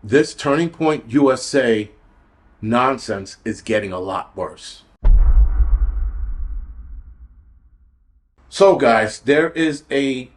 This Turning Point USA nonsense is getting a lot worse. So, guys, there is a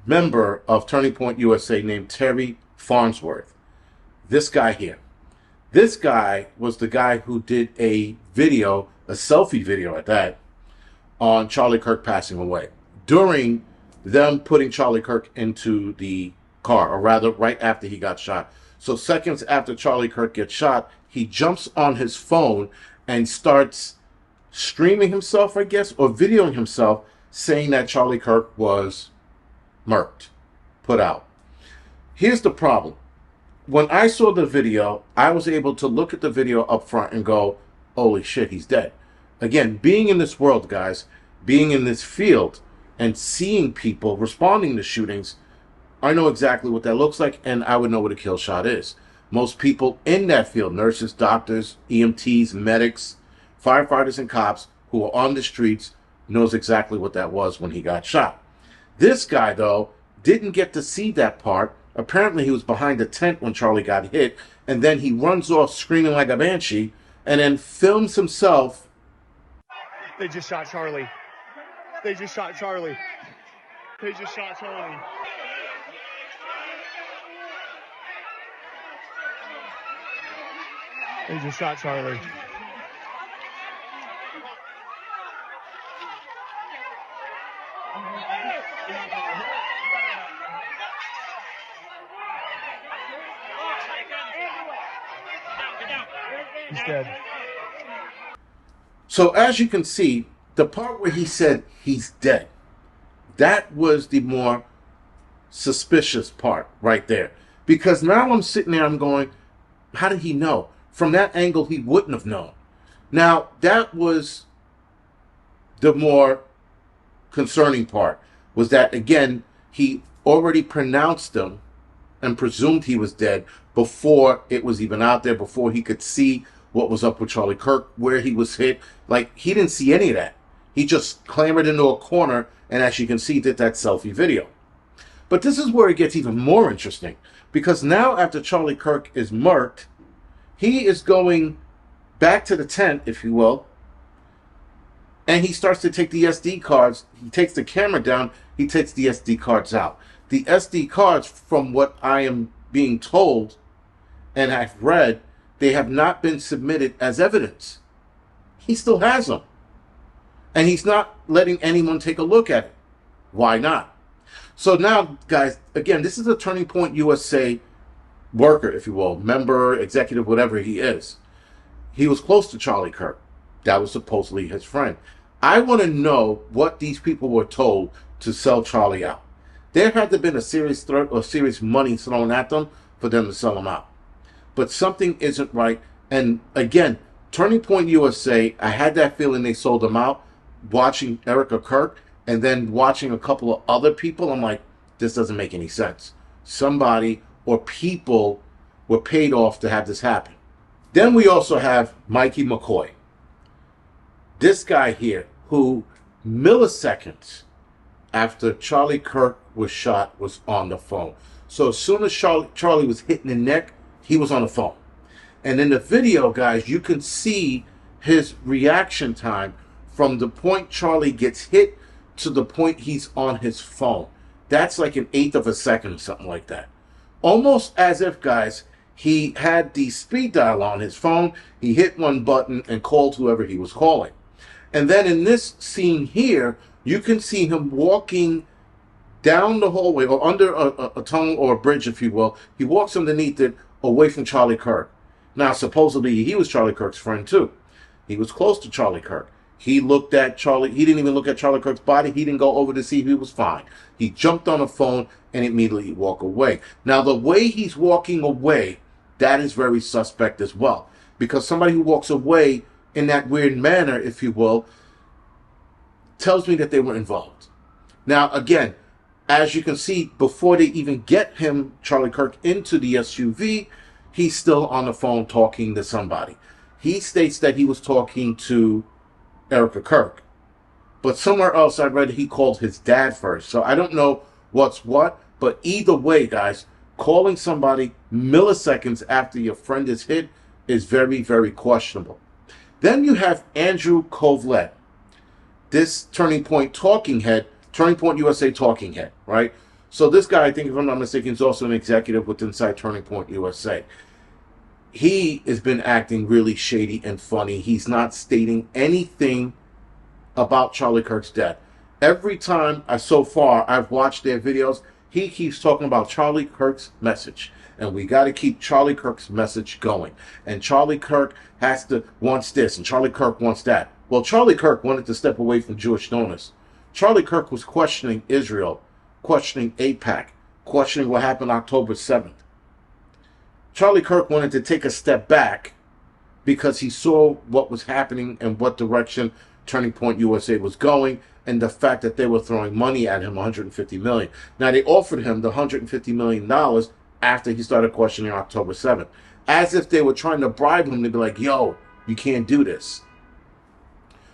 member of Turning Point USA named Terry Farnsworth. This guy here. This guy was the guy who did a video, a selfie video at that, on Charlie Kirk passing away. During them putting Charlie Kirk into the car, or rather, right after he got shot. So seconds after Charlie Kirk gets shot, he jumps on his phone and starts streaming himself, I guess, or videoing himself, saying that Charlie Kirk was murked, put out. Here's the problem. When I saw the video, I was able to look at the video up front and go, holy shit, he's dead. Again, being in this world, guys, being in this field and seeing people responding to shootings, I know exactly what that looks like, and I would know what a kill shot is. Most people in that field, nurses, doctors, EMTs, medics, firefighters, and cops who are on the streets, knows exactly what that was when he got shot. This guy, though, didn't get to see that part. Apparently, he was behind a tent when Charlie got hit, and then he runs off screaming like a banshee, and then films himself. They just shot Charlie. They just shot Charlie. They just shot Charlie. They just shot Charlie. He's dead. So as you can see, the part where he said he's dead, that was the more suspicious part right there. Because now I'm sitting there, I'm going, how did he know? From that angle, he wouldn't have known. Now, that was the more concerning part, was that, again, he already pronounced him and presumed he was dead before it was even out there, before he could see what was up with Charlie Kirk, where he was hit. Like, he didn't see any of that. He just clambered into a corner and, as you can see, did that selfie video. But this is where it gets even more interesting, because now after Charlie Kirk is murked, he is going back to the tent, if you will, and he starts to take the SD cards. He takes the camera down. He takes the SD cards out. The SD cards, from what I am being told and I've read, they have not been submitted as evidence. He still has them. And he's not letting anyone take a look at it. Why not? So now, guys, again, this is a Turning Point USA worker, if you will, member, executive, whatever he is. He was close to Charlie Kirk. That was supposedly his friend. I want to know what these people were told to sell Charlie out. There had to have been a serious threat or serious money thrown at them for them to sell him out. But something isn't right. And again, Turning Point USA, I had that feeling they sold him out, watching Erica Kirk, and then watching a couple of other people. I'm like, this doesn't make any sense. Somebody or people were paid off to have this happen. Then we also have Mikey McCoy. This guy here, who milliseconds after Charlie Kirk was shot, was on the phone. So as soon as Charlie was hit in the neck, he was on the phone. And in the video, guys, you can see his reaction time from the point Charlie gets hit to the point he's on his phone. That's like an eighth of a second, something like that. Almost as if, guys, he had the speed dial on his phone. He hit one button and called whoever he was calling. And then in this scene here, you can see him walking down the hallway, or under a tunnel or a bridge, if you will. He walks underneath it, away from Charlie Kirk. Now, supposedly, he was Charlie Kirk's friend, too. He was close to Charlie Kirk. He looked at Charlie. He didn't even look at Charlie Kirk's body. He didn't go over to see if he was fine. He jumped on the phone and immediately walked away. Now, the way he's walking away, that is very suspect as well. Because somebody who walks away in that weird manner, if you will, tells me that they were involved. Now, again, as you can see, before they even get him, Charlie Kirk, into the SUV, he's still on the phone talking to somebody. He states that he was talking to Erica Kirk. But somewhere else I read he called his dad first. So I don't know what's what. But either way, guys, calling somebody milliseconds after your friend is hit is very, very questionable. Then you have Andrew Kovlet, this Turning Point talking head, Turning Point USA talking head, right? So this guy, I think if I'm not mistaken, is also an executive with inside Turning Point USA. He has been acting really shady and funny. He's not stating anything about Charlie Kirk's death. Every time so far I've watched their videos, he keeps talking about Charlie Kirk's message. And we got to keep Charlie Kirk's message going. And Charlie Kirk wants this, and Charlie Kirk wants that. Well, Charlie Kirk wanted to step away from Jewish donors. Charlie Kirk was questioning Israel, questioning AIPAC, questioning what happened October 7th. Charlie Kirk wanted to take a step back because he saw what was happening and what direction Turning Point USA was going, and the fact that they were throwing money at him, $150 million. Now, they offered him the $150 million after he started questioning October 7th, as if they were trying to bribe him to be like, yo, you can't do this.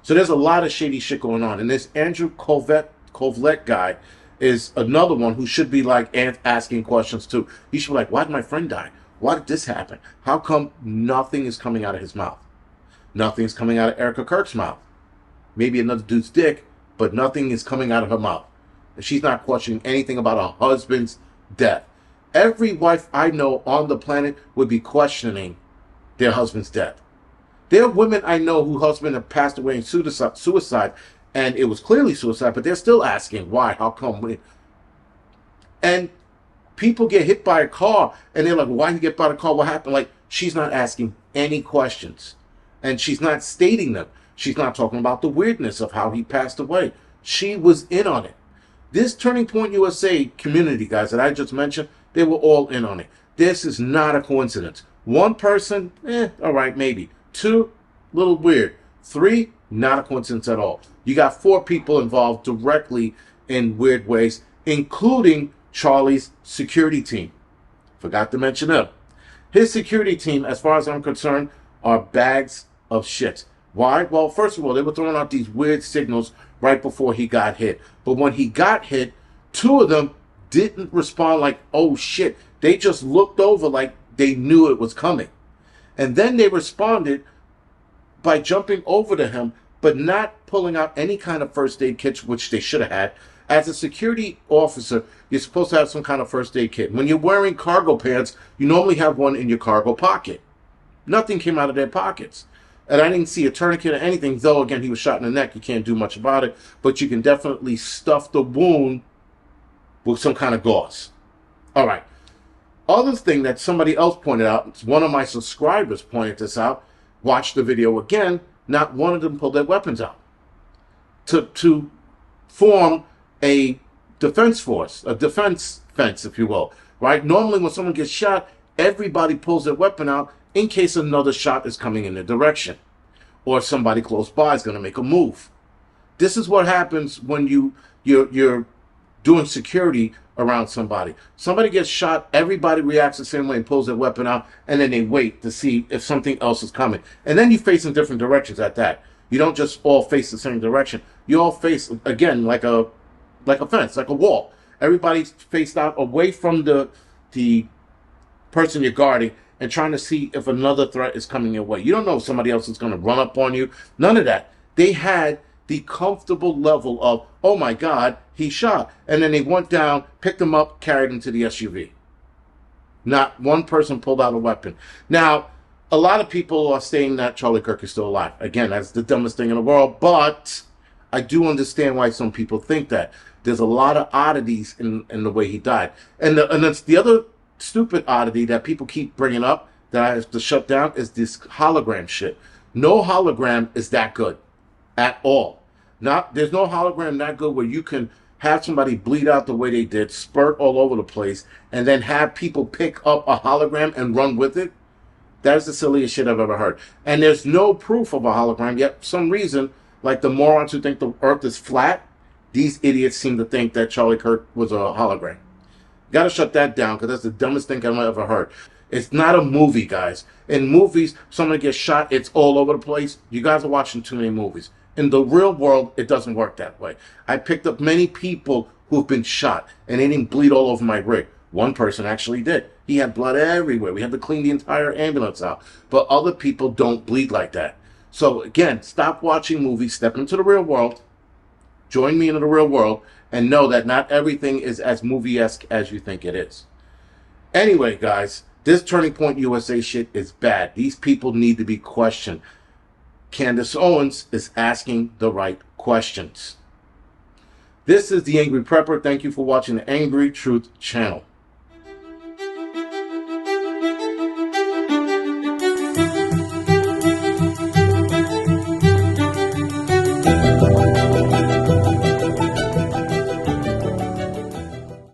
So there's a lot of shady shit going on. And this Andrew Kovlet guy is another one who should be like asking questions too. He should be like, why did my friend die? Why did this happen? How come nothing is coming out of his mouth? Nothing is coming out of Erica Kirk's mouth. Maybe another dude's dick, but nothing is coming out of her mouth. And she's not questioning anything about her husband's death. Every wife I know on the planet would be questioning their husband's death. There are women I know whose husband have passed away in suicide, and it was clearly suicide, but they're still asking why, how come. And people get hit by a car, and they're like, why did you get hit by the car? What happened? Like, she's not asking any questions, and she's not stating them. She's not talking about the weirdness of how he passed away. She was in on it. This Turning Point USA community, guys, that I just mentioned, they were all in on it. This is not a coincidence. One person, all right, maybe. Two, little weird. Three, not a coincidence at all. You got 4 people involved directly in weird ways, including Charlie's security team. Forgot to mention them. His security team, as far as I'm concerned, are bags of shit. Why? Well, first of all, they were throwing out these weird signals right before he got hit. But when he got hit, 2 of them didn't respond like, oh shit. They just looked over like they knew it was coming. And then they responded by jumping over to him, but not pulling out any kind of first aid kits, which they should have had. As a security officer, you're supposed to have some kind of first aid kit. When you're wearing cargo pants, you normally have one in your cargo pocket. Nothing came out of their pockets. And I didn't see a tourniquet or anything, though, again, he was shot in the neck. You can't do much about it. But you can definitely stuff the wound with some kind of gauze. All right. Other thing that somebody else pointed out, one of my subscribers pointed this out, watched the video again, not one of them pulled their weapons out to form a defense force, a defense fence, if you will, right? Normally when someone gets shot, everybody pulls their weapon out in case another shot is coming in their direction, or somebody close by is going to make a move. This is what happens when you're doing security around somebody. Somebody gets shot, everybody reacts the same way and pulls their weapon out, and then they wait to see if something else is coming. And then you face in different directions at that. You don't just all face the same direction. You all face, again, like a fence, like a wall. Everybody's faced out away from the person you're guarding and trying to see if another threat is coming your way. You don't know if somebody else is going to run up on you. None of that. They had the comfortable level of, oh my God, he shot. And then they went down, picked him up, carried him to the SUV. Not one person pulled out a weapon. Now, a lot of people are saying that Charlie Kirk is still alive. Again, that's the dumbest thing in the world, but I do understand why some people think that. There's a lot of oddities in the way he died. And that's the other stupid oddity that people keep bringing up that I have to shut down is this hologram shit. No hologram is that good at all. There's no hologram that good where you can have somebody bleed out the way they did, spurt all over the place, and then have people pick up a hologram and run with it. That is the silliest shit I've ever heard. And there's no proof of a hologram, yet for some reason, like the morons who think the earth is flat, these idiots seem to think that Charlie Kirk was a hologram. Gotta shut that down, because that's the dumbest thing I've ever heard. It's not a movie, guys. In movies, somebody gets shot, it's all over the place. You guys are watching too many movies. In the real world, it doesn't work that way. I picked up many people who've been shot, and they didn't bleed all over my rig. One person actually did. He had blood everywhere. We had to clean the entire ambulance out. But other people don't bleed like that. So again, stop watching movies, step into the real world, join me into the real world, and know that not everything is as movie-esque as you think it is. Anyway, guys, this Turning Point USA shit is bad. These people need to be questioned. Candace Owens is asking the right questions. This is The Angry Prepper. Thank you for watching the Angry Truth channel.